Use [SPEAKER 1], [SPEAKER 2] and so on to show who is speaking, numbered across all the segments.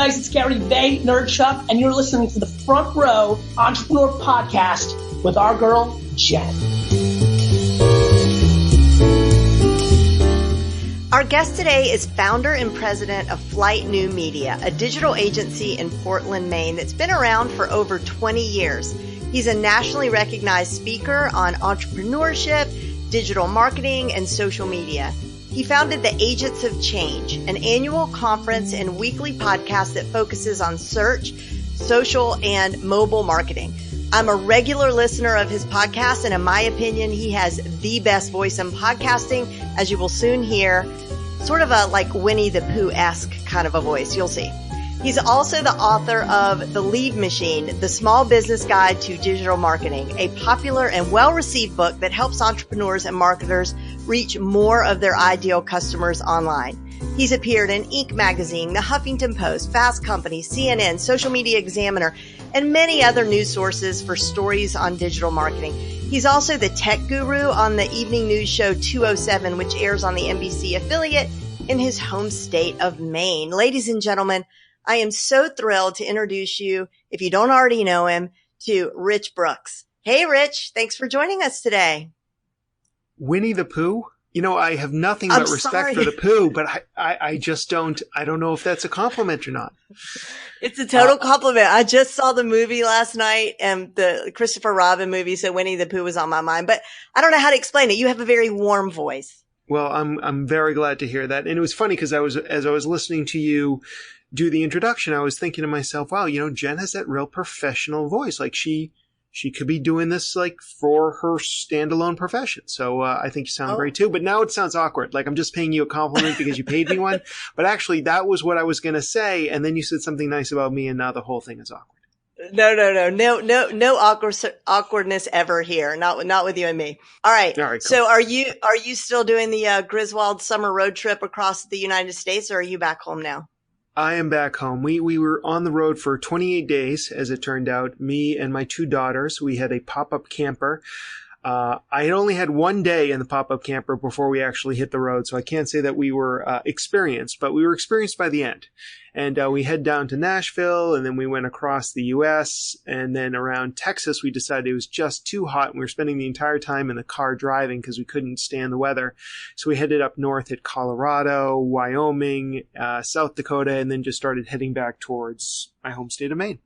[SPEAKER 1] guys? It's Gary Vay, Nerd Chuck, and you're listening to the Front Row Entrepreneur Podcast with our girl, Jen.
[SPEAKER 2] Our guest today is founder and president of Flight New Media, a digital agency in Portland, Maine that's been around for over 20 years. He's a nationally recognized speaker on entrepreneurship, digital marketing, and social media. He founded the Agents of Change, an annual conference and weekly podcast that focuses on search, social, and mobile marketing. I'm a regular listener of his podcast, and in my opinion, he has the best voice in podcasting, as you will soon hear. Sort of a like Winnie the Pooh-esque kind of a voice. You'll see. He's also the author of The Lead Machine, the Small Business Guide to Digital Marketing, a popular and well-received book that helps entrepreneurs and marketers reach more of their ideal customers online. He's appeared in Inc. magazine, The Huffington Post, Fast Company, CNN, Social Media Examiner, and many other news sources for stories on digital marketing. He's also the tech guru on the evening news show 207, which airs on the NBC affiliate in his home state of Maine. Ladies and gentlemen, I am so thrilled to introduce you, if you don't already know him, to Rich Brooks. Hey, Rich, thanks for joining us today.
[SPEAKER 3] Winnie the Pooh? You know, I have nothing but respect for the Pooh, but I just don't know if that's a compliment or not.
[SPEAKER 2] It's a total compliment. I just saw the movie last night, and the Christopher Robin movie, so Winnie the Pooh was on my mind, but I don't know how to explain it. You have a very warm voice.
[SPEAKER 3] Well, I'm very glad to hear that. And it was funny because as I was listening to you do the introduction, I was thinking to myself, wow, you know, Jen has that real professional voice. Like she could be doing this like for her standalone profession. So I think you sound great too. But now it sounds awkward. Like I'm just paying you a compliment because you paid me one. But actually, that was what I was going to say. And then you said something nice about me, and now the whole thing is awkward.
[SPEAKER 2] No awkwardness ever here. Not with you and me. All right. Cool. So are you still doing the Griswold summer road trip across the United States, or are you back home now?
[SPEAKER 3] I am back home. We were on the road for 28 days, as it turned out. Me and my two daughters, we had a pop-up camper. I had only had one day in the pop-up camper before we actually hit the road, so I can't say that we were experienced, but we were experienced by the end. And we head down to Nashville, and then we went across the U.S., and then around Texas, we decided it was just too hot, and we were spending the entire time in the car driving because we couldn't stand the weather. So we headed up north at Colorado, Wyoming, South Dakota, and then just started heading back towards my home state of Maine.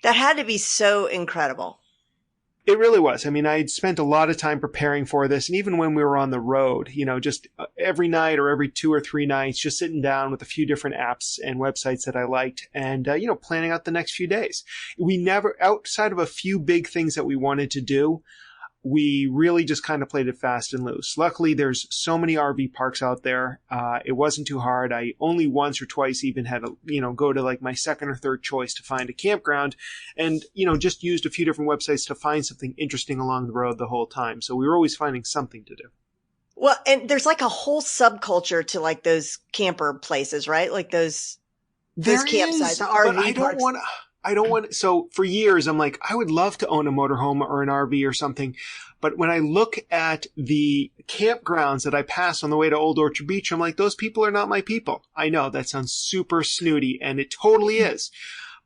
[SPEAKER 2] That had to be so incredible.
[SPEAKER 3] It really was. I mean, I had spent a lot of time preparing for this. And even when we were on the road, you know, just every night or every 2 or 3 nights, just sitting down with a few different apps and websites that I liked and, you know, planning out the next few days. We never, outside of a few big things that we wanted to do, we really just kind of played it fast and loose. Luckily, there's so many RV parks out there. It wasn't too hard. I only once or twice even had to, you know, go to like my second or third choice to find a campground and, you know, just used a few different websites to find something interesting along the road the whole time. So we were always finding something to do.
[SPEAKER 2] Well, and there's like a whole subculture to like those camper places, right? Like those campsites, the RV parks. So for years, I'm like, I would love to own a motorhome or an RV or something. But when I look at the campgrounds that I pass on the way to Old Orchard Beach, I'm like, those people are not my people. I know that sounds super snooty, and it totally is.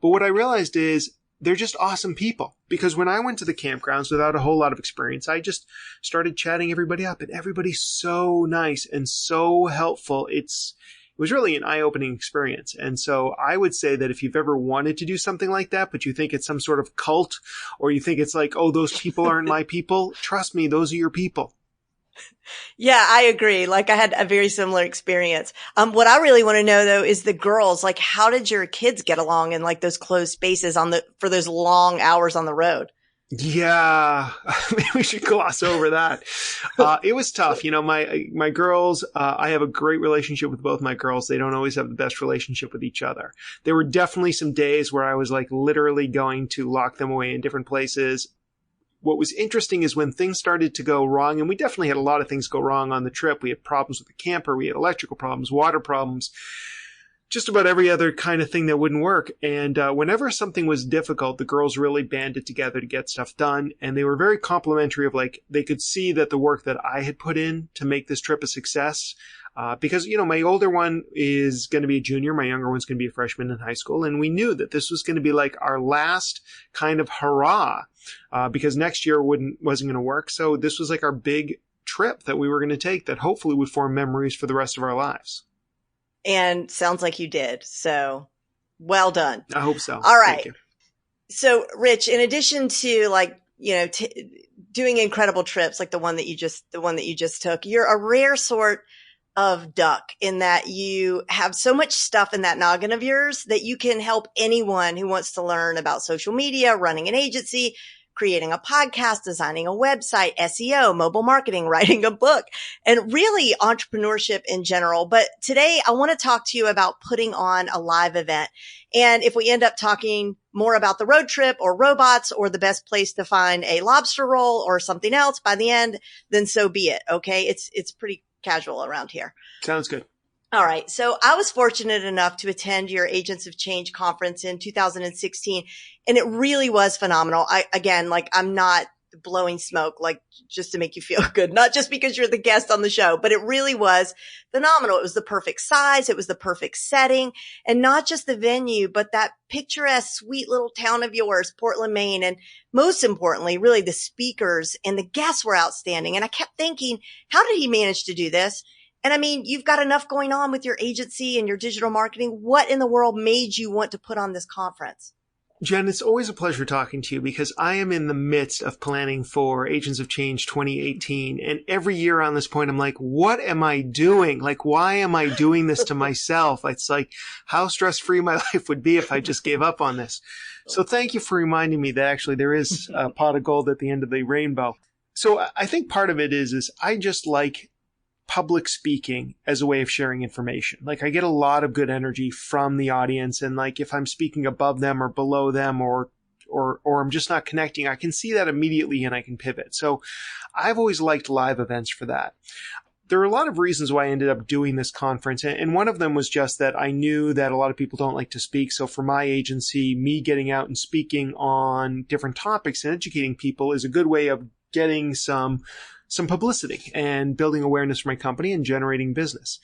[SPEAKER 2] But what I realized is they're just awesome people. Because when I went to the campgrounds without a whole lot of experience, I just started chatting everybody up, and everybody's so nice and so helpful. It was really an eye-opening experience. And so I would say that if you've ever wanted to do something like that, but you think it's some sort of cult, or you think it's like, oh, those people aren't my people, trust me, those are your people. Yeah, I agree. Like I had a very similar experience. What I really want to know though is the girls, like how did your kids get along in like those closed spaces for those long hours on the road?
[SPEAKER 3] Yeah, maybe we should gloss over that. It was tough. You know, my girls, I have a great relationship with both my girls. They don't always have the best relationship with each other. There were definitely some days where I was like literally going to lock them away in different places. What was interesting is when things started to go wrong, and we definitely had a lot of things go wrong on the trip. We had problems with the camper. We had electrical problems, water problems. just about every other kind of thing that wouldn't work. And whenever something was difficult, the girls really banded together to get stuff done. And they were very complimentary of like, they could see that the work that I had put in to make this trip a success. Because, my older one is going to be a junior. My younger one's going to be a freshman in high school. And we knew that this was going to be like our last kind of hurrah, because next year wasn't going to work. So this was like our big trip that we were going to take that hopefully would form memories for the rest of our lives.
[SPEAKER 2] And sounds like you did. So well done.
[SPEAKER 3] I hope so.
[SPEAKER 2] All right.
[SPEAKER 3] Thank you.
[SPEAKER 2] So Rich, in addition to like, doing incredible trips, like the one that you just took, you're a rare sort of duck in that you have so much stuff in that noggin of yours that you can help anyone who wants to learn about social media, running an agency, creating a podcast, designing a website, SEO, mobile marketing, writing a book, and really entrepreneurship in general. But today I want to talk to you about putting on a live event. And if we end up talking more about the road trip or robots or the best place to find a lobster roll or something else by the end, then so be it. Okay. It's pretty casual around here.
[SPEAKER 3] Sounds good.
[SPEAKER 2] All right. So I was fortunate enough to attend your Agents of Change conference in 2016, and it really was phenomenal. I'm not blowing smoke, like just to make you feel good, not just because you're the guest on the show, but it really was phenomenal. It was the perfect size. It was the perfect setting, and not just the venue, but that picturesque, sweet little town of yours, Portland, Maine. And most importantly, really the speakers and the guests were outstanding. And I kept thinking, how did he manage to do this? And I mean, you've got enough going on with your agency and your digital marketing. What in the world made you want to put on this conference?
[SPEAKER 3] Jen, it's always a pleasure talking to you because I am in the midst of planning for Agents of Change 2018. And every year on this point, I'm like, what am I doing? Like, why am I doing this to myself? It's like how stress-free my life would be if I just gave up on this. So thank you for reminding me that actually there is a pot of gold at the end of the rainbow. So I think part of it is I just like public speaking as a way of sharing information. Like I get a lot of good energy from the audience, and like if I'm speaking above them or below them or I'm just not connecting, I can see that immediately and I can pivot. So I've always liked live events for that. There are a lot of reasons why I ended up doing this conference, and one of them was just that I knew that a lot of people don't like to speak. So for my agency, me getting out and speaking on different topics and educating people is a good way of getting some publicity and building awareness for my company and generating business.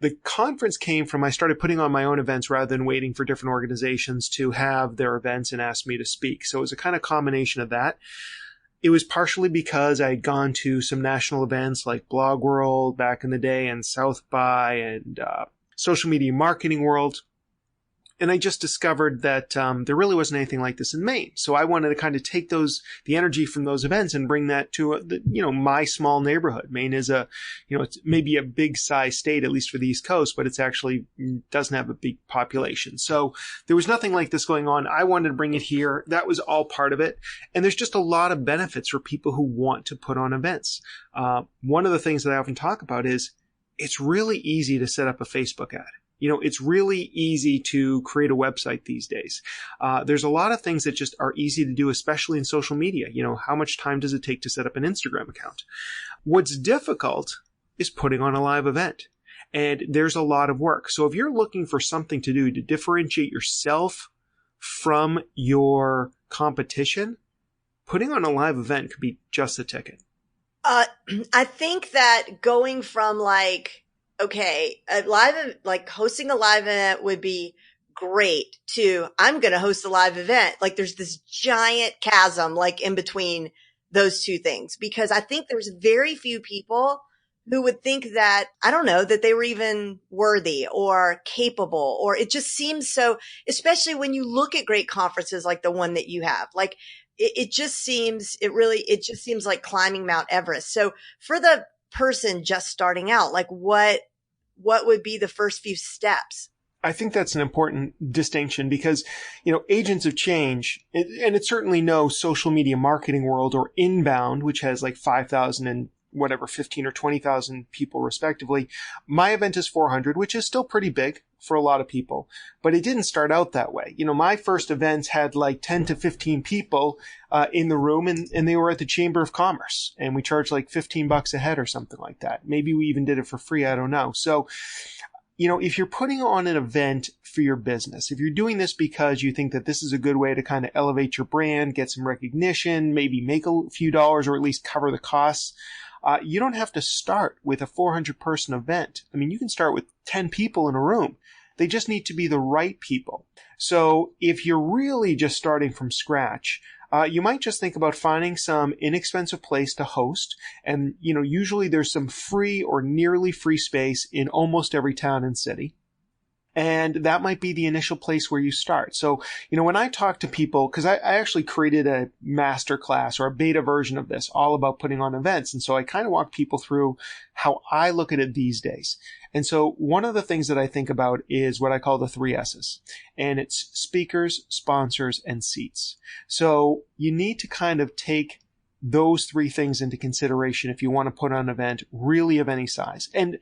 [SPEAKER 3] The conference came from I started putting on my own events rather than waiting for different organizations to have their events and ask me to speak. So it was a kind of combination of that. It was partially because I had gone to some national events like Blog World back in the day and South by and Social Media Marketing World. And I just discovered that there really wasn't anything like this in Maine. So I wanted to kind of take the energy from those events and bring that to my small neighborhood. Maine is it's maybe a big size state, at least for the East Coast, but it's actually doesn't have a big population. So there was nothing like this going on. I wanted to bring it here. That was all part of it. And there's just a lot of benefits for people who want to put on events. One of the things that I often talk about is it's really easy to set up a Facebook ad. It's really easy to create a website these days. There's a lot of things that just are easy to do, especially in social media. How much time does it take to set up an Instagram account? What's difficult is putting on a live event. And there's a lot of work. So if you're looking for something to do to differentiate yourself from your competition, putting on a live event could be just the ticket.
[SPEAKER 2] I think that going from hosting a live event would be great to I'm going to host a live event. Like there's this giant chasm in between those two things, because I think there's very few people who would think that, I don't know, that they were even worthy or capable, or it just seems so, especially when you look at great conferences like the one that you have, it just seems like climbing Mount Everest. So for the person just starting out, what would be the first few steps?
[SPEAKER 3] I think that's an important distinction because, Agents of Change, and it's certainly no social media marketing world or Inbound, which has 5,000 and 15 or 20,000 people respectively. My event is 400, which is still pretty big for a lot of people, but it didn't start out that way. My first events had 10 to 15 people in the room, and they were at the Chamber of Commerce, and we charged $15 a head or something like that. Maybe we even did it for free. I don't know. So if you're putting on an event for your business, if you're doing this because you think that this is a good way to kind of elevate your brand, get some recognition, maybe make a few dollars or at least cover the costs, you don't have to start with a 400-person event. I mean, you can start with 10 people in a room. They just need to be the right people. So if you're really just starting from scratch, you might just think about finding some inexpensive place to host. And, usually there's some free or nearly free space in almost every town and city. And that might be the initial place where you start. So, when I talk to people, because I actually created a master class or a beta version of this all about putting on events. And so I kind of walk people through how I look at it these days. And so one of the things that I think about is what I call the 3 S's. And it's speakers, sponsors, and seats. So you need to kind of take those 3 things into consideration if you want to put on an event really of any size. And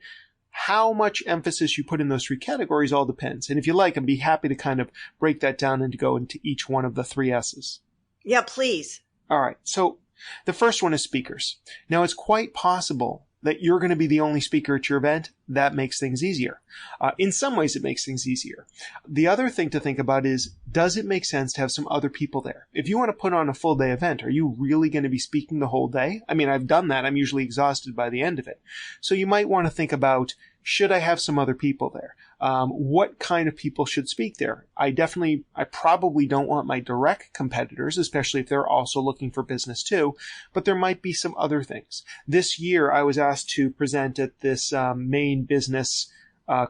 [SPEAKER 3] how much emphasis you put in those 3 categories all depends. And if you like, I'd be happy to kind of break that down and to go into each one of the 3 S's.
[SPEAKER 2] Yeah, please.
[SPEAKER 3] All right. So the first one is speakers. Now, it's quite possible that you're going to be the only speaker at your event. That makes things easier. In some ways, it makes things easier. The other thing to think about is, does it make sense to have some other people there? If you want to put on a full day event, are you really going to be speaking the whole day? I mean, I've done that. I'm usually exhausted by the end of it. So you might want to think about, should I have some other people there? What kind of people should speak there? I probably don't want my direct competitors, especially if they're also looking for business too, but there might be some other things. This year, I was asked to present at this main business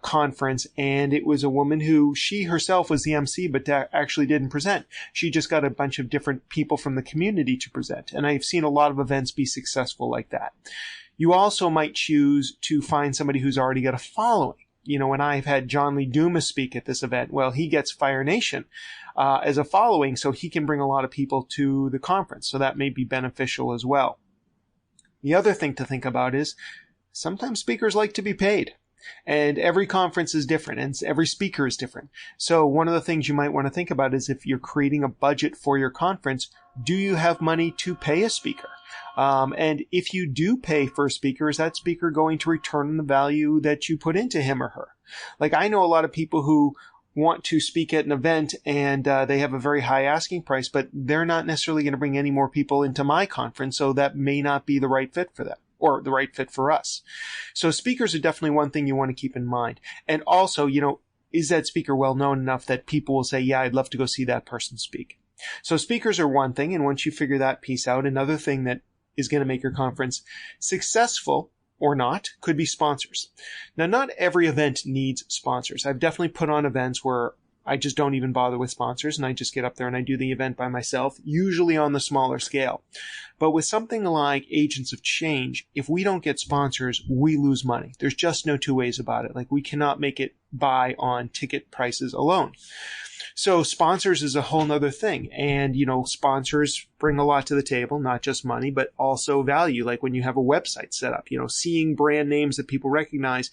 [SPEAKER 3] conference, and it was a woman who, she herself was the MC, but actually didn't present. She just got a bunch of different people from the community to present, and I've seen a lot of events be successful like that. You also might choose to find somebody who's already got a following. When I've had John Lee Dumas speak at this event, well, he gets Fire Nation as a following, so he can bring a lot of people to the conference. So that may be beneficial as well. The other thing to think about is sometimes speakers like to be paid. And every conference is different, and every speaker is different. So one of the things you might want to think about is, if you're creating a budget for your conference, do you have money to pay a speaker? And if you do pay for a speaker, is that speaker going to return the value that you put into him or her? Like, I know a lot of people who want to speak at an event and they have a very high asking price, but they're not necessarily going to bring any more people into my conference, so that may not be the right fit for them, or the right fit for us. So speakers are definitely one thing you want to keep in mind. And also, is that speaker well known enough that people will say, yeah, I'd love to go see that person speak? So speakers are one thing, and once you figure that piece out, another thing that is going to make your conference successful or not could be sponsors. Now, not every event needs sponsors. I've definitely put on events where I just don't even bother with sponsors, and I just get up there and I do the event by myself, usually on the smaller scale. But with something like Agents of Change, if we don't get sponsors, we lose money. There's just no 2 ways about it. Like, we cannot make it buy on ticket prices alone. So sponsors is a whole nother thing. And, sponsors bring a lot to the table, not just money, but also value. Like when you have a website set up, seeing brand names that people recognize,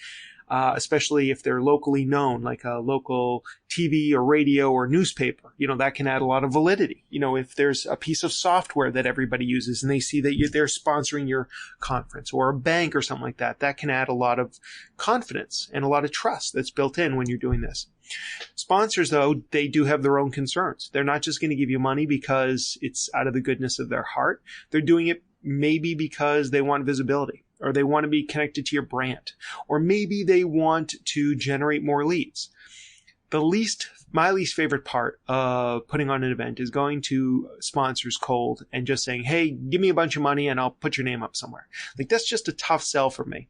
[SPEAKER 3] especially if they're locally known, like a local TV or radio or newspaper, that can add a lot of validity. If there's a piece of software that everybody uses and they see that they're sponsoring your conference, or a bank or something like that, that can add a lot of confidence and a lot of trust that's built in when you're doing this. Sponsors, though, they do have their own concerns. They're not just going to give you money because it's out of the goodness of their heart. They're doing it maybe because they want visibility, or they want to be connected to your brand, or maybe they want to generate more leads. My least favorite part of putting on an event is going to sponsors cold and just saying, hey, give me a bunch of money and I'll put your name up somewhere. Like, that's just a tough sell for me.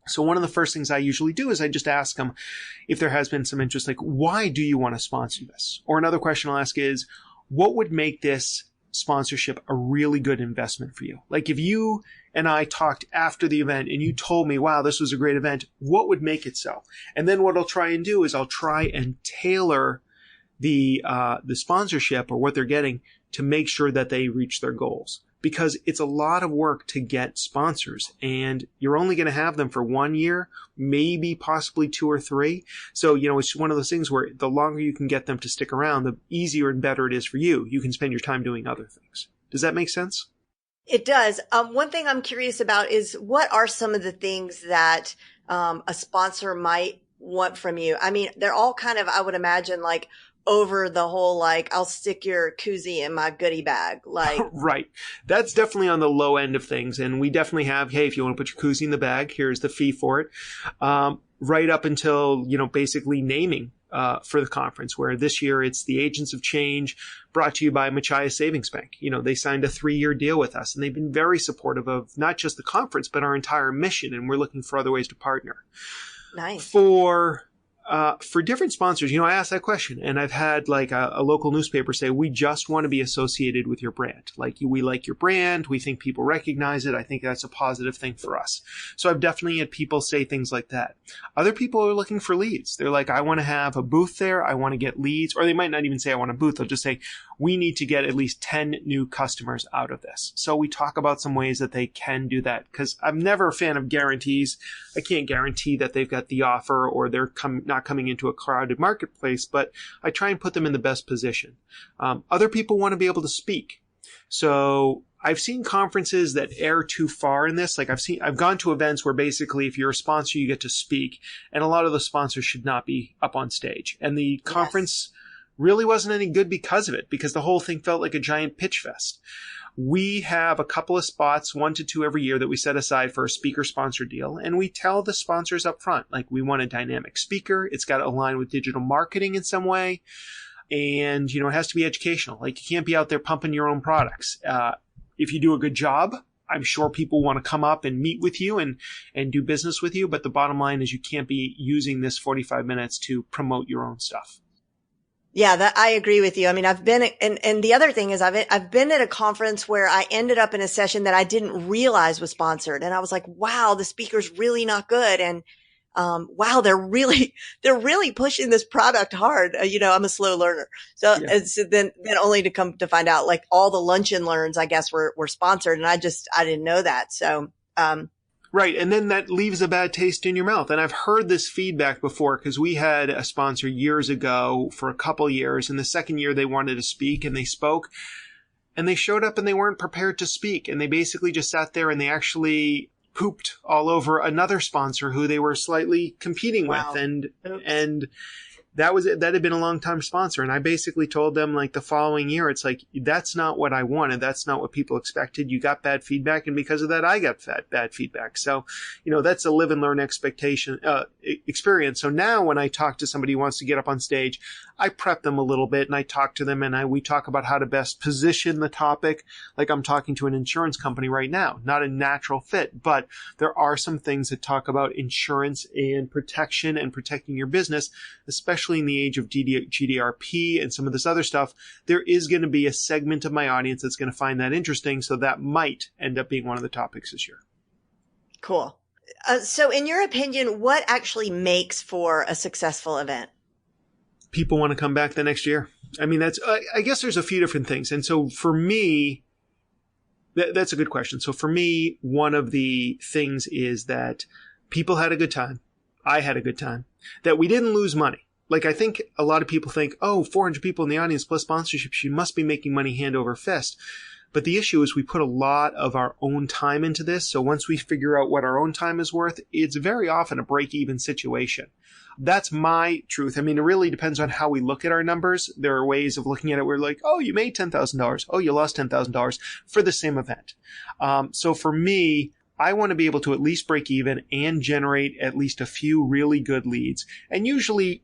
[SPEAKER 3] So one of the first things I usually do is I just ask them if there has been some interest, like, why do you want to sponsor this? Or another question I'll ask is, what would make this sponsorship a really good investment for you? Like, if you and I talked after the event and you told me, wow, this was a great event, what would make it so? And then what I'll try and do is I'll try and tailor the sponsorship or what they're getting to make sure that they reach their goals. Because it's a lot of work to get sponsors, and you're only going to have them for 1 year, maybe possibly 2 or 3. So, it's one of those things where the longer you can get them to stick around, the easier and better it is for you. You can spend your time doing other things. Does that make sense?
[SPEAKER 2] It does. One thing I'm curious about is, what are some of the things that a sponsor might want from you? I mean, they're all kind of, I would imagine, like over the whole, like, I'll stick your koozie in my goodie bag. Like,
[SPEAKER 3] right. That's definitely on the low end of things. And we definitely have, hey, if you want to put your koozie in the bag, here's the fee for it. Right up until, basically naming for the conference, where this year it's the Agents of Change, brought to you by Machias Savings Bank. They signed a 3-year deal with us, and they've been very supportive of not just the conference, but our entire mission. And we're looking for other ways to partner.
[SPEAKER 2] Nice.
[SPEAKER 3] For different sponsors, I asked that question, and I've had like a local newspaper say, we just want to be associated with your brand. We like your brand. We think people recognize it. I think that's a positive thing for us. So I've definitely had people say things like that. Other people are looking for leads. They're like, I want to have a booth there. I want to get leads. Or they might not even say I want a booth. They'll just say, we need to get at least 10 new customers out of this. So we talk about some ways that they can do that, because I'm never a fan of guarantees. I can't guarantee that they've got the offer or they're not coming into a crowded marketplace, but I try and put them in the best position. Other people want to be able to speak. So I've seen conferences that err too far in this. I've gone to events where basically if you're a sponsor, you get to speak, and a lot of the sponsors should not be up on stage. And the conference really wasn't any good because of it, because the whole thing felt like a giant pitch fest. We have a couple of spots, 1 to 2 every year, that we set aside for a speaker sponsor deal. And we tell the sponsors up front, we want a dynamic speaker. It's got to align with digital marketing in some way. And, it has to be educational. You can't be out there pumping your own products. If you do a good job, I'm sure people want to come up and meet with you and do business with you. But the bottom line is you can't be using this 45 minutes to promote your own stuff.
[SPEAKER 2] Yeah, that I agree with you. I mean, I've been, and the other thing is I've been at a conference where I ended up in a session that I didn't realize was sponsored. And I was like, wow, the speaker's really not good. And, wow, they're really pushing this product hard. I'm a slow learner. So, so then only to come to find out, all the lunch and learns, I guess, were sponsored. And I didn't know that. So,
[SPEAKER 3] right. And then that leaves a bad taste in your mouth. And I've heard this feedback before, because we had a sponsor years ago for a couple years. And the second year they wanted to speak, and they spoke, and they showed up and they weren't prepared to speak. And they basically just sat there and they actually pooped all over another sponsor who they were slightly competing with. And that had been a long time sponsor. And I basically told them the following year, it's that's not what I wanted. That's not what people expected. You got bad feedback. And because of that, I got bad feedback. So, that's a live and learn experience. So now when I talk to somebody who wants to get up on stage, I prep them a little bit and I talk to them and we talk about how to best position the topic. I'm talking to an insurance company right now, not a natural fit, but there are some things that talk about insurance and protection and protecting your business, especially in the age of GDRP and some of this other stuff. There is going to be a segment of my audience that's going to find that interesting. So that might end up being one of the topics this year.
[SPEAKER 2] Cool. So in your opinion, what actually makes for a successful event?
[SPEAKER 3] People want to come back the next year. I mean, I guess there's a few different things. And so for me, that's a good question. So for me, one of the things is that people had a good time. I had a good time. That we didn't lose money. I think a lot of people think, 400 people in the audience plus sponsorships, you must be making money hand over fist. But the issue is we put a lot of our own time into this. So once we figure out what our own time is worth, it's very often a break-even situation. That's my truth. I mean, it really depends on how we look at our numbers. There are ways of looking at it where you made $10,000. Oh, you lost $10,000 for the same event. So for me, I want to be able to at least break even and generate at least a few really good leads. And usually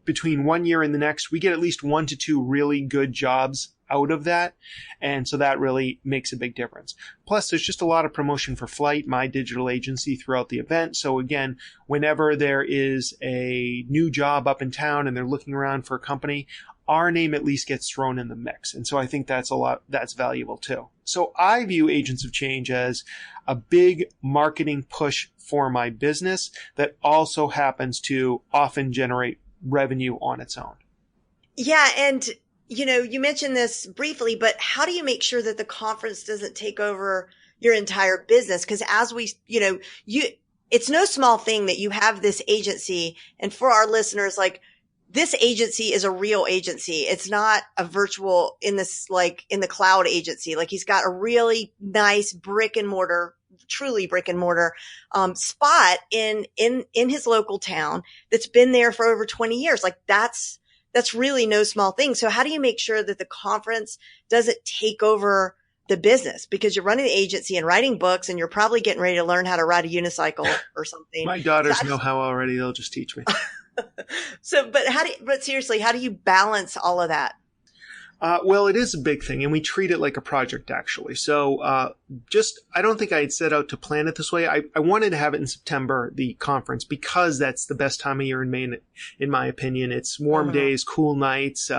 [SPEAKER 3] between 1 year and the next, we get at least 1 to 2 really good jobs out of that. And so that really makes a big difference. Plus, there's just a lot of promotion for Flight, my digital agency, throughout the event. So again, whenever there is a new job up in town and they're looking around for a company, our name at least gets thrown in the mix. And so I think that's valuable too. So I view Agents of Change as a big marketing push for my business that also happens to often generate revenue on its own.
[SPEAKER 2] Yeah. And you mentioned this briefly, but how do you make sure that the conference doesn't take over your entire business? Because as it's no small thing that you have this agency. And for our listeners, this agency is a real agency. It's not a virtual in the cloud agency. He's got a really nice brick and mortar truly brick and mortar spot in his local town that's been there for over 20 years. Like that's really no small thing. So how do you make sure that the conference doesn't take over the business? Because you're running the agency and writing books, and you're probably getting ready to learn how to ride a unicycle or something.
[SPEAKER 3] My daughters know how already. They'll just teach me.
[SPEAKER 2] But seriously, how do you balance all of that?
[SPEAKER 3] Well, it is a big thing, and we treat it like a project, actually. So I don't think I had set out to plan it this way. I wanted to have it in September, the conference, because that's the best time of year in Maine, in my opinion. It's warm days, cool nights.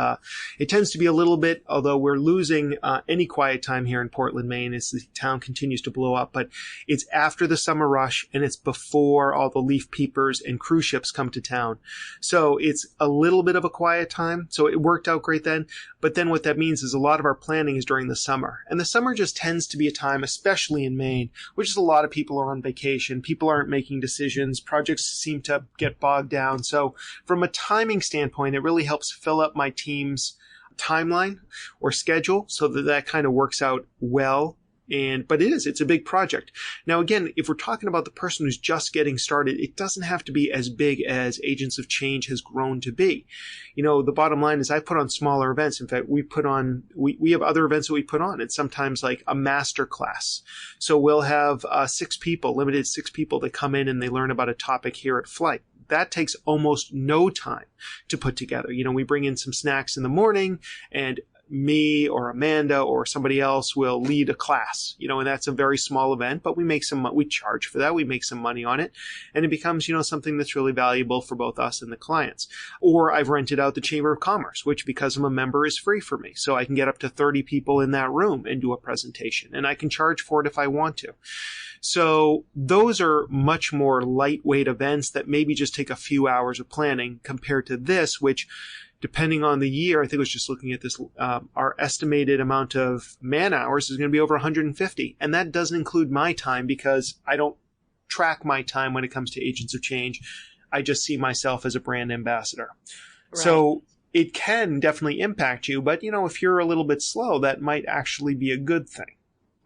[SPEAKER 3] It tends to be a little bit, although we're losing any quiet time here in Portland, Maine, as the town continues to blow up. But it's after the summer rush, and it's before all the leaf peepers and cruise ships come to town. So it's a little bit of a quiet time. So it worked out great then. But then what that means is a lot of our planning is during the summer. And the summer just tends to be a time, especially in Maine, which is a lot of people are on vacation. People aren't making decisions. Projects seem to get bogged down. So from a timing standpoint, it really helps fill up my team's timeline or schedule so that kind of works out well. But it's a big project. Now, again, if we're talking about the person who's just getting started, it doesn't have to be as big as Agents of Change has grown to be. The bottom line is I put on smaller events. In fact, we have other events that we put on. It's sometimes like a master class. So we'll have limited six people that come in and they learn about a topic here at Flight. That takes almost no time to put together. We bring in some snacks in the morning, and me or Amanda or somebody else will lead a class, and that's a very small event, but we charge for that. We make some money on it, and it becomes, something that's really valuable for both us and the clients. Or I've rented out the Chamber of Commerce, which because I'm a member is free for me. So I can get up to 30 people in that room and do a presentation, and I can charge for it if I want to. So those are much more lightweight events that maybe just take a few hours of planning compared to this, which, depending on the year, I think I was just looking at this, our estimated amount of man hours is going to be over 150. And that doesn't include my time because I don't track my time when it comes to Agents of Change. I just see myself as a brand ambassador. Right. So it can definitely impact you. But, if you're a little bit slow, that might actually be a good thing.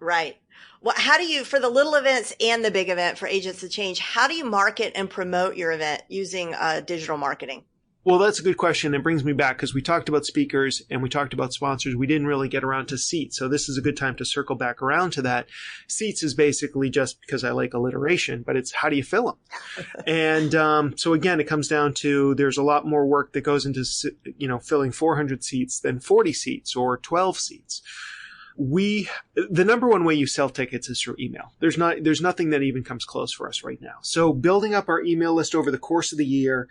[SPEAKER 2] Right. Well, how do you, for the little events and the big event for Agents of Change, how do you market and promote your event using digital marketing?
[SPEAKER 3] Well, that's a good question. It brings me back because we talked about speakers and we talked about sponsors. We didn't really get around to seats. So this is a good time to circle back around to that. Seats is basically just because I like alliteration, but it's how do you fill them? And so again, it comes down to there's a lot more work that goes into, filling 400 seats than 40 seats or 12 seats. The number one way you sell tickets is through email. There's nothing that even comes close for us right now. So building up our email list over the course of the year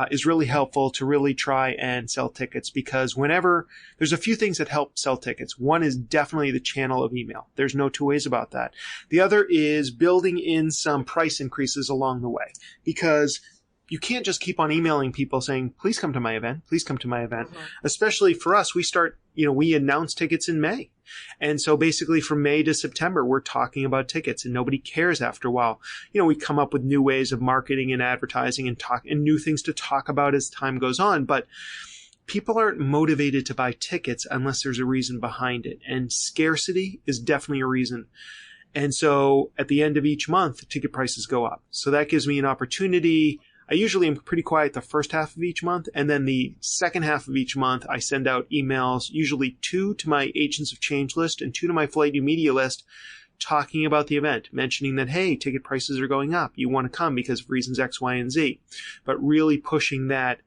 [SPEAKER 3] is really helpful to really try and sell tickets, because whenever there's a few things that help sell tickets. One is definitely the channel of email. There's no two ways about that. The other is building in some price increases along the way, because you can't just keep on emailing people saying, please come to my event. Please come to my event. Mm-hmm. Especially for us, we announce tickets in May. And so basically from May to September, we're talking about tickets and nobody cares after a while. We come up with new ways of marketing and advertising and new things to talk about as time goes on. But people aren't motivated to buy tickets unless there's a reason behind it. And scarcity is definitely a reason. And so at the end of each month, ticket prices go up. So that gives me an opportunity. I usually am pretty quiet the first half of each month, and then the second half of each month, I send out emails, usually 2 to my Agents of Change list and 2 to my Flight New Media list, talking about the event, mentioning that, hey, ticket prices are going up. You want to come because of reasons X, Y, and Z. But really pushing that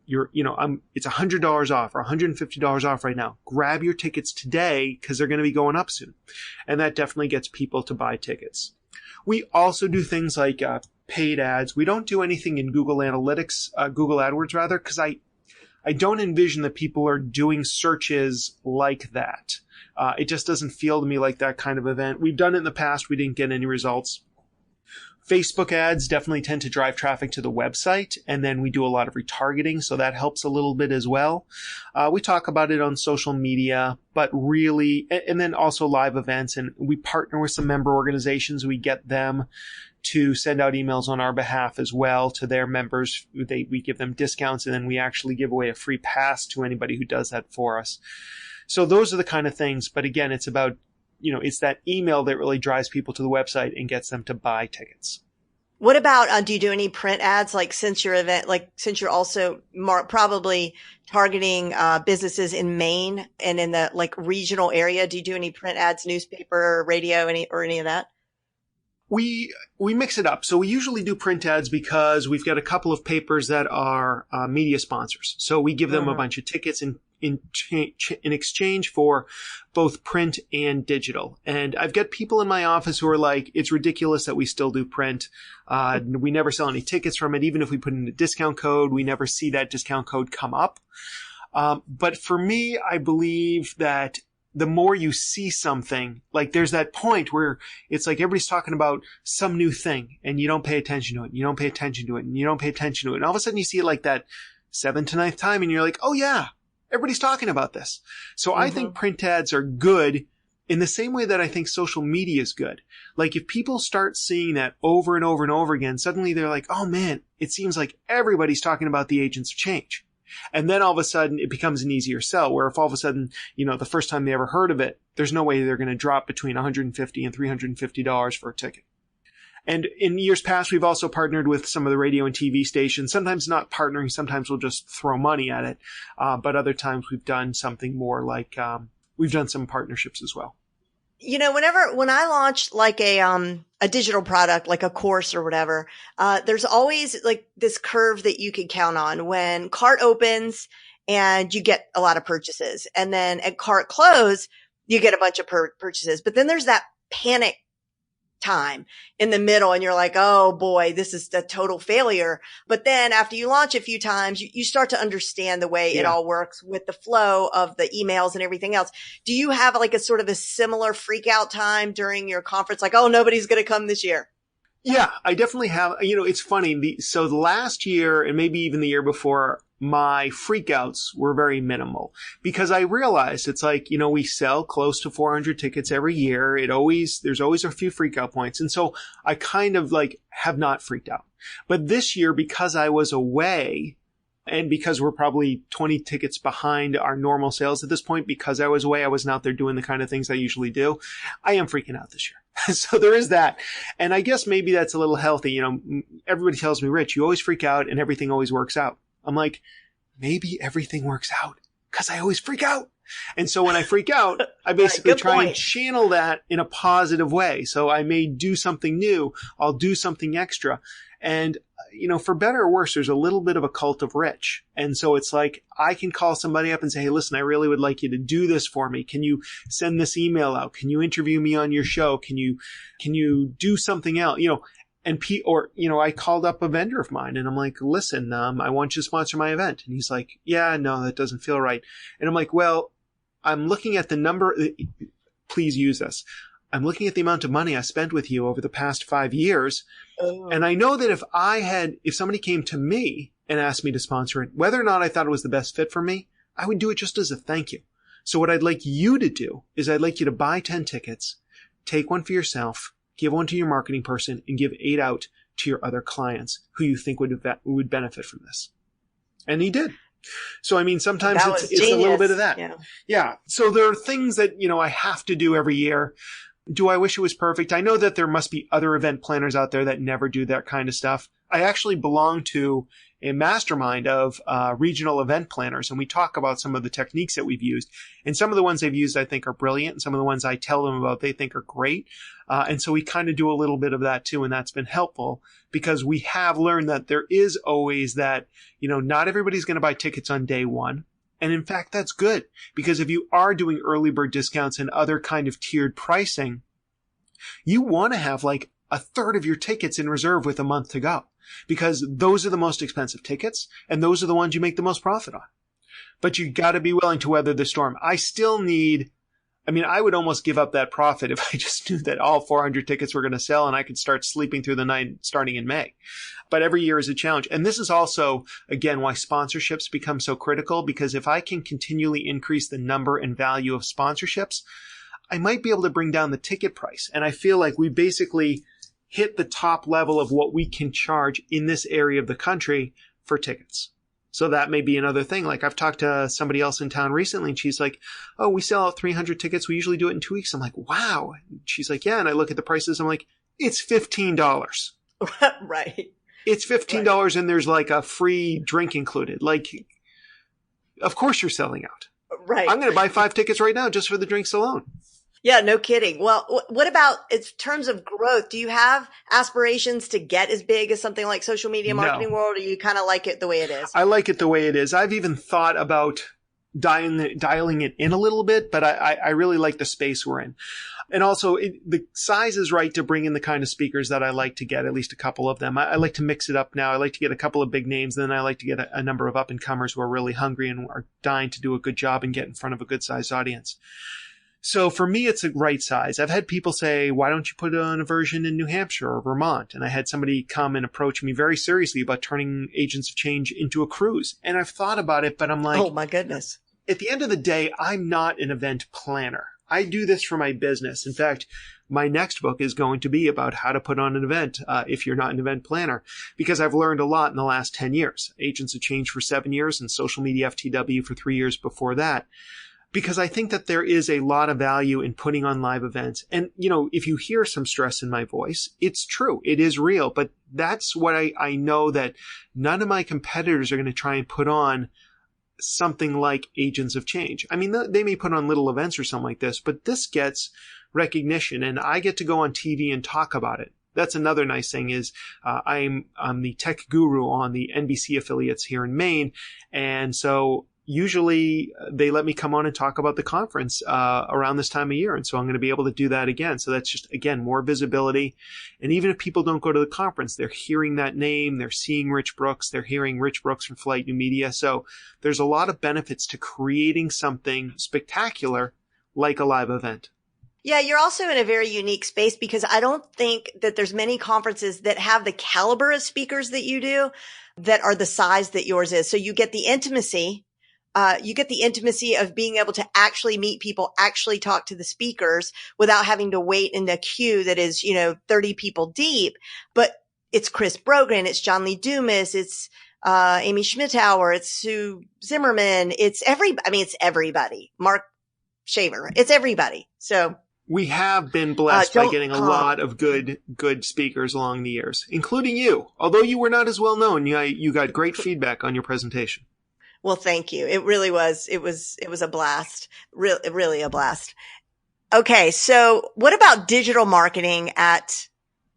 [SPEAKER 3] it's $100 off or $150 off right now. Grab your tickets today because they're going to be going up soon. And that definitely gets people to buy tickets. We also do things like paid ads. We don't do anything in Google Analytics, Google AdWords rather, because I don't envision that people are doing searches like that. It just doesn't feel to me like that kind of event. We've done it in the past. We didn't get any results. Facebook ads definitely tend to drive traffic to the website, and then we do a lot of retargeting, so that helps a little bit as well. We talk about it on social media, but really, and then also live events, and we partner with some member organizations. We get them to send out emails on our behalf as well to their members. We give them discounts, and then we actually give away a free pass to anybody who does that for us. So those are the kind of things. But again, it's about it's that email that really drives people to the website and gets them to buy tickets.
[SPEAKER 2] What about, do you do any print ads? Like since you're also probably targeting, businesses in Maine and in the like regional area, do you do any print ads, newspaper, radio, any of that?
[SPEAKER 3] We mix it up. So we usually do print ads because we've got a couple of papers that are media sponsors. So we give them a bunch of tickets in exchange for both print and digital. And I've got people in my office who are like, it's ridiculous that we still do print. We never sell any tickets from it. Even if we put in a discount code, we never see that discount code come up. But for me, I believe that the more you see something, like there's that point where it's like everybody's talking about some new thing and you don't pay attention to it, and you don't pay attention to it, and you don't pay attention to it. And all of a sudden you see it like that 7th to 9th time and you're like, oh yeah, everybody's talking about this. So I think print ads are good in the same way that I think social media is good. Like if people start seeing that over and over and over again, suddenly they're like, oh man, it seems like everybody's talking about the agents of change. And then all of a sudden it becomes an easier sell, where if all of a sudden, the first time they ever heard of it, there's no way they're going to drop between $150 and $350 for a ticket. And in years past, we've also partnered with some of the radio and TV stations, sometimes not partnering, sometimes we'll just throw money at it. But other times we've done something more like, we've done some partnerships as well.
[SPEAKER 2] When I launch like a digital product, like a course or whatever, there's always like this curve that you can count on when cart opens and you get a lot of purchases. And then at cart close, you get a bunch of purchases. But then there's that panic time in the middle and you're like, oh boy, this is a total failure. But then after you launch a few times, you start to understand the way it all works with the flow of the emails and everything else. Do you have like a sort of a similar freak out time during your conference? Like, oh, nobody's going to come this year.
[SPEAKER 3] Yeah, I definitely have. It's funny. So the last year and maybe even the year before, my freakouts were very minimal because I realized it's like, we sell close to 400 tickets every year. There's always a few freakout points. And so I kind of like have not freaked out. But this year, because I was away and because we're probably 20 tickets behind our normal sales at this point, because I was away, I wasn't out there doing the kind of things I usually do. I am freaking out this year. So there is that. And I guess maybe that's a little healthy. Everybody tells me, Rich, you always freak out and everything always works out. I'm like, maybe everything works out because I always freak out. And so when I freak out, I basically try and channel that in a positive way. So I may do something new. I'll do something extra. And, for better or worse, there's a little bit of a cult of Rich. And so it's like, I can call somebody up and say, hey, listen, I really would like you to do this for me. Can you send this email out? Can you interview me on your show? Can you do something else? I called up a vendor of mine and I'm like, listen, I want you to sponsor my event. And he's like, yeah, no, that doesn't feel right. And I'm like, well, I'm looking at the number. Please use this. I'm looking at the amount of money I spent with you over the past 5 years. Oh. And I know that if somebody came to me and asked me to sponsor it, whether or not I thought it was the best fit for me, I would do it just as a thank you. So what I'd like you to do is I'd like you to buy 10 tickets, take one for yourself, give one to your marketing person, and give 8 out to your other clients who you think would benefit from this. And he did. So, sometimes it's a little bit of that. Yeah. So there are things that, I have to do every year. Do I wish it was perfect? I know that there must be other event planners out there that never do that kind of stuff. I actually belong to a mastermind of regional event planners, and we talk about some of the techniques that we've used. And some of the ones they've used I think are brilliant, and some of the ones I tell them about they think are great. And so we kind of do a little bit of that too, and that's been helpful because we have learned that there is always that, not everybody's going to buy tickets on day one. And in fact, that's good because if you are doing early bird discounts and other kind of tiered pricing, you want to have like a third of your tickets in reserve with a month to go because those are the most expensive tickets and those are the ones you make the most profit on. But you got to be willing to weather the storm. I would almost give up that profit if I just knew that all 400 tickets were going to sell and I could start sleeping through the night starting in May. But every year is a challenge. And this is also, again, why sponsorships become so critical, because if I can continually increase the number and value of sponsorships, I might be able to bring down the ticket price. And I feel like we basically hit the top level of what we can charge in this area of the country for tickets. So that may be another thing. Like I've talked to somebody else in town recently and she's like, oh, we sell out 300 tickets. We usually do it in 2 weeks. I'm like, wow. And she's like, yeah. And I look at the prices. I'm like, it's $15.
[SPEAKER 2] Right.
[SPEAKER 3] It's $15 and there's like a free drink included. Like, of course you're selling out.
[SPEAKER 2] Right.
[SPEAKER 3] I'm going to buy 5 tickets right now just for the drinks alone.
[SPEAKER 2] Yeah, no kidding. Well, what about in terms of growth? Do you have aspirations to get as big as something like Social Media Marketing World, or you kind of like it the way it is?
[SPEAKER 3] I like it the way it is. I've even thought about dialing it in a little bit, but I really like the space we're in. And also, the size is right to bring in the kind of speakers that I like to get, at least a couple of them. I like to mix it up now. I like to get a couple of big names, then I like to get a number of up-and-comers who are really hungry and are dying to do a good job and get in front of a good-sized audience. So for me, it's a right size. I've had people say, why don't you put on a version in New Hampshire or Vermont? And I had somebody come and approach me very seriously about turning Agents of Change into a cruise. And I've thought about it, but I'm like,
[SPEAKER 2] oh my goodness.
[SPEAKER 3] At the end of the day, I'm not an event planner. I do this for my business. In fact, my next book is going to be about how to put on an event if you're not an event planner, because I've learned a lot in the last 10 years. Agents of Change for 7 years and Social Media FTW for 3 years before that. Because I think that there is a lot of value in putting on live events. And, you know, if you hear some stress in my voice, it's true. It is real. But that's what I know, that none of my competitors are going to try and put on something like Agents of Change. I mean, they may put on little events or something like this, but this gets recognition and I get to go on TV and talk about it. That's another nice thing is I'm the tech guru on the NBC affiliates here in Maine. And so usually they let me come on and talk about the conference around this time of year. And so I'm going to be able to do that again. So that's just, again, more visibility. And even if people don't go to the conference, they're hearing that name, they're seeing Rich Brooks, they're hearing Rich Brooks from Flight New Media. So there's a lot of benefits to creating something spectacular like a live event.
[SPEAKER 2] Yeah, you're also in a very unique space because I don't think that there's many conferences that have the caliber of speakers that you do that are the size that yours is. So you get the intimacy. You get the intimacy of being able to actually meet people, actually talk to the speakers without having to wait in the queue that is, 30 people deep. But it's Chris Brogan, it's John Lee Dumas, it's Amy Schmittauer, it's Sue Zimmerman, it's everybody. Mark Shaver, it's everybody. So
[SPEAKER 3] we have been blessed by getting a lot of good speakers along the years, including you. Although you were not as well known, you got great feedback on your presentation.
[SPEAKER 2] Well, thank you. It really was. It was a blast. Really a blast. Okay. So what about digital marketing at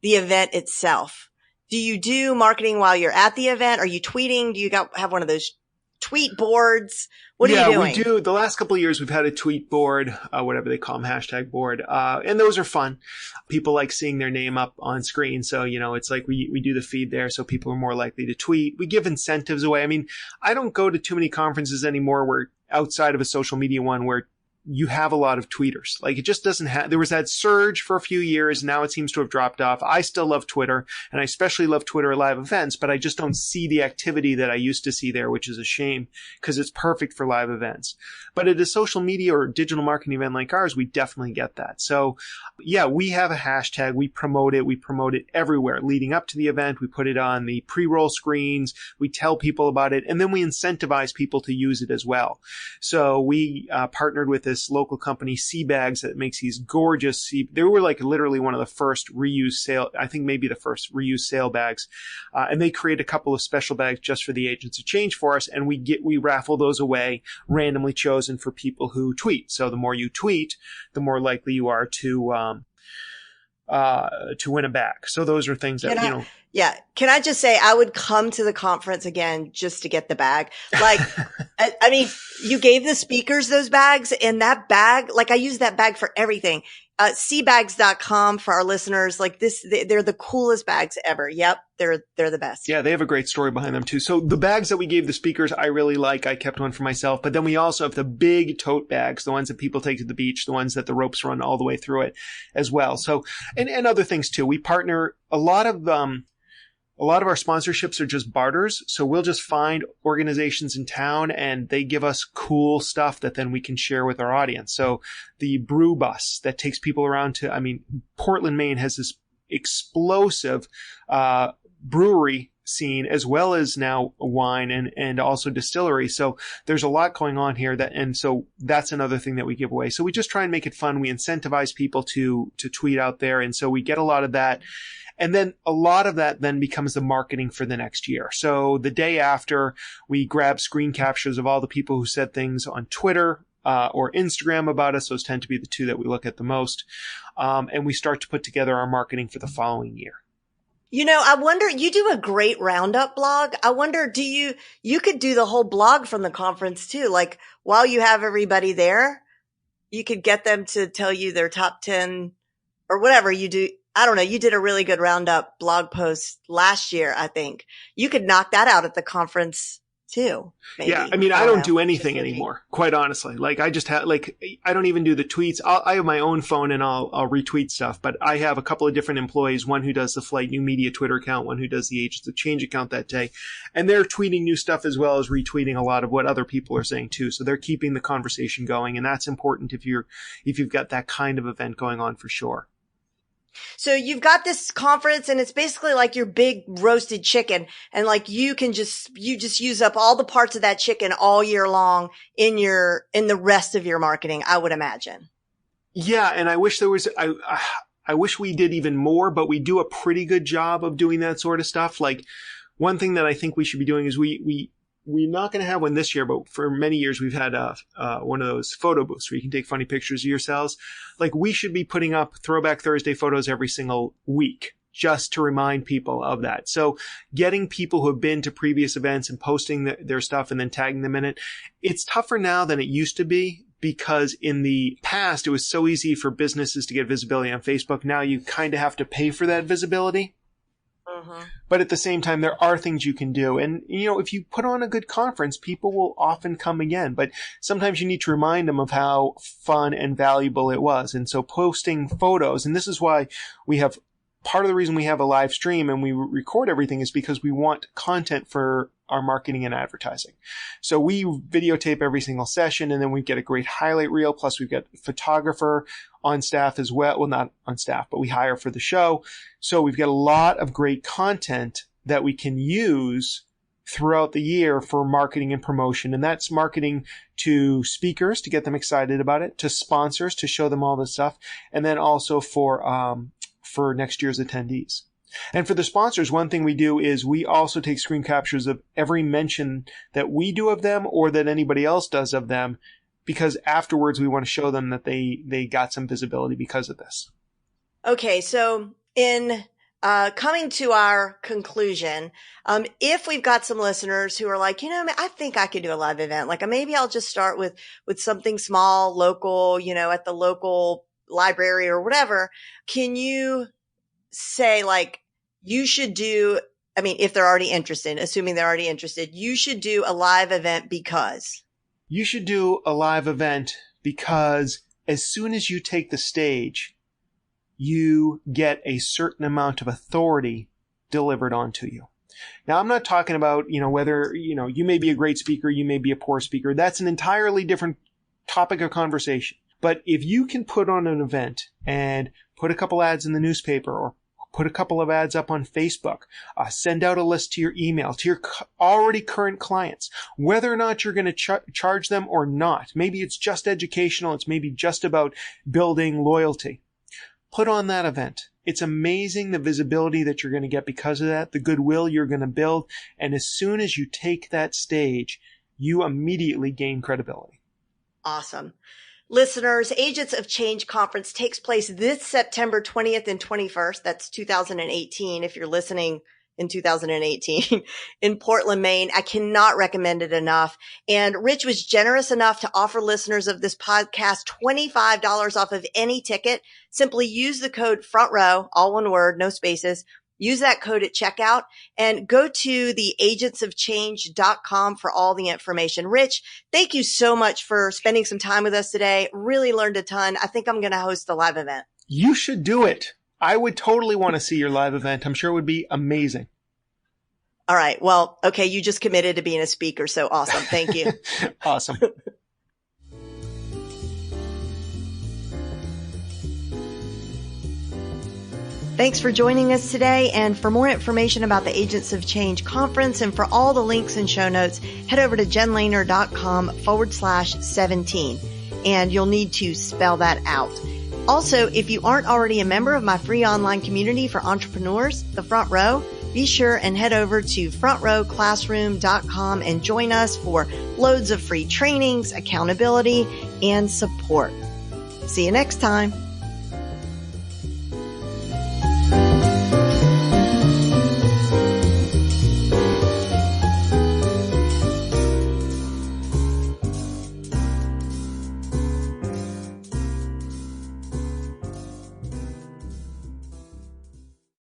[SPEAKER 2] the event itself? Do you do marketing while you're at the event? Are you tweeting? Do you have one of those tweet boards? What are you doing?
[SPEAKER 3] Yeah, we do. The last couple of years, we've had a tweet board, whatever they call them, hashtag board. And those are fun. People like seeing their name up on screen. So, it's like we do the feed there. So people are more likely to tweet. We give incentives away. I mean, I don't go to too many conferences anymore where outside of a social media one where you have a lot of tweeters. Like it just doesn't have, there was that surge for a few years. Now it seems to have dropped off. I still love Twitter and I especially love Twitter at live events, but I just don't see the activity that I used to see there, which is a shame because it's perfect for live events. But at a social media or digital marketing event like ours, we definitely get that. So yeah, we have a hashtag. We promote it. We promote it everywhere leading up to the event. We put it on the pre-roll screens. We tell people about it and then we incentivize people to use it as well. So we partnered with this local company, Seabags, that makes these gorgeous they were like literally one of the first reuse sale, I think maybe the first reuse sale bags. And they create a couple of special bags just for the Agents of Change for us. And we raffle those away, randomly chosen for people who tweet. So the more you tweet, the more likely you are to win a bag. So those are things that,
[SPEAKER 2] Yeah. Can I just say I would come to the conference again just to get the bag? Like, I mean, you gave the speakers those bags and that bag, like I use that bag for everything. Seabags.com for our listeners. Like they're the coolest bags ever. Yep. They're the best.
[SPEAKER 3] Yeah. They have a great story behind them too. So the bags that we gave the speakers, I really like. I kept one for myself, but then we also have the big tote bags, the ones that people take to the beach, the ones that the ropes run all the way through it as well. So, and other things too. We partner a lot of our sponsorships are just barters. So we'll just find organizations in town and they give us cool stuff that then we can share with our audience. So the brew bus that takes people around Portland, Maine has this explosive brewery scene, as well as now wine and also distillery. So there's a lot going on here and so that's another thing that we give away. So we just try and make it fun. We incentivize people to tweet out there. And so we get a lot of that. And then a lot of that then becomes the marketing for the next year. So the day after, we grab screen captures of all the people who said things on Twitter, or Instagram about us. Those tend to be the two that we look at the most. And we start to put together our marketing for the following year.
[SPEAKER 2] I wonder, you do a great roundup blog. I wonder, you could do the whole blog from the conference too. Like while you have everybody there, you could get them to tell you their top 10 or whatever you do. I don't know. You did a really good roundup blog post last year, I think. You could knock that out at the conference too. Maybe.
[SPEAKER 3] Yeah. I mean, I don't do anything anymore, quite honestly. Like I just have, I don't even do the tweets. I have my own phone and I'll retweet stuff, but I have a couple of different employees, one who does the Flight New Media Twitter account, one who does the Agents of Change account that day. And they're tweeting new stuff as well as retweeting a lot of what other people are saying too. So they're keeping the conversation going. And that's important if you've got that kind of event going on for sure.
[SPEAKER 2] So you've got this conference and it's basically like your big roasted chicken, and like you just use up all the parts of that chicken all year long in the rest of your marketing, I would imagine. Yeah.
[SPEAKER 3] And I wish I wish we did even more, but we do a pretty good job of doing that sort of stuff. Like one thing that I think we should be doing is we're not going to have one this year, but for many years we've had one of those photo booths where you can take funny pictures of yourselves. Like we should be putting up Throwback Thursday photos every single week just to remind people of that. So getting people who have been to previous events and posting their stuff and then tagging them in it, it's tougher now than it used to be. Because in the past, it was so easy for businesses to get visibility on Facebook. Now you kind of have to pay for that visibility. Mm-hmm. But at the same time, there are things you can do. And, if you put on a good conference, people will often come again. But sometimes you need to remind them of how fun and valuable it was. And so posting photos, and this is why part of the reason we have a live stream and we record everything is because we want content for our marketing and advertising. So we videotape every single session, and then we get a great highlight reel. Plus we've got a photographer on staff as well. Well, not on staff, but we hire for the show. So we've got a lot of great content that we can use throughout the year for marketing and promotion. And that's marketing to speakers to get them excited about it, to sponsors to show them all this stuff, and then also for next year's attendees. And for the sponsors, one thing we do is we also take screen captures of every mention that we do of them or that anybody else does of them, because afterwards we want to show them that they got some visibility because of this.
[SPEAKER 2] Okay, so in coming to our conclusion, if we've got some listeners who are like, I think I could do a live event, like maybe I'll just start with something small, local, at the local library or whatever, can you say you should do, if they're already interested, assuming they're already interested, you should do a live event because?
[SPEAKER 3] You should do a live event because as soon as you take the stage, you get a certain amount of authority delivered onto you. Now, I'm not talking about, whether, you may be a great speaker, you may be a poor speaker. That's an entirely different topic of conversation. But if you can put on an event and put a couple ads in the newspaper or put a couple of ads up on Facebook, send out a list to your email, to your already current clients, whether or not you're going to charge them or not. Maybe it's just educational. It's maybe just about building loyalty. Put on that event. It's amazing the visibility that you're going to get because of that, the goodwill you're going to build. And as soon as you take that stage, you immediately gain credibility.
[SPEAKER 2] Awesome. Listeners, Agents of Change Conference takes place this September 20th and 21st. That's 2018. If you're listening in 2018 in Portland, Maine, I cannot recommend it enough. And Rich was generous enough to offer listeners of this podcast $25 off of any ticket. Simply use the code FRONTROW, all one word, no spaces. Use that code at checkout and go to the agentsofchange.com for all the information. Rich, thank you so much for spending some time with us today. Really learned a ton. I think I'm going to host a live event.
[SPEAKER 3] You should do it. I would totally want to see your live event. I'm sure it would be amazing.
[SPEAKER 2] All right. Well, okay. You just committed to being a speaker. So awesome. Thank you.
[SPEAKER 3] Awesome.
[SPEAKER 2] Thanks for joining us today. And for more information about the Agents of Change conference and for all the links and show notes, head over to jenlehner.com/17. And you'll need to spell that out. Also, if you aren't already a member of my free online community for entrepreneurs, The Front Row, be sure and head over to frontrowclassroom.com and join us for loads of free trainings, accountability, and support. See you next time.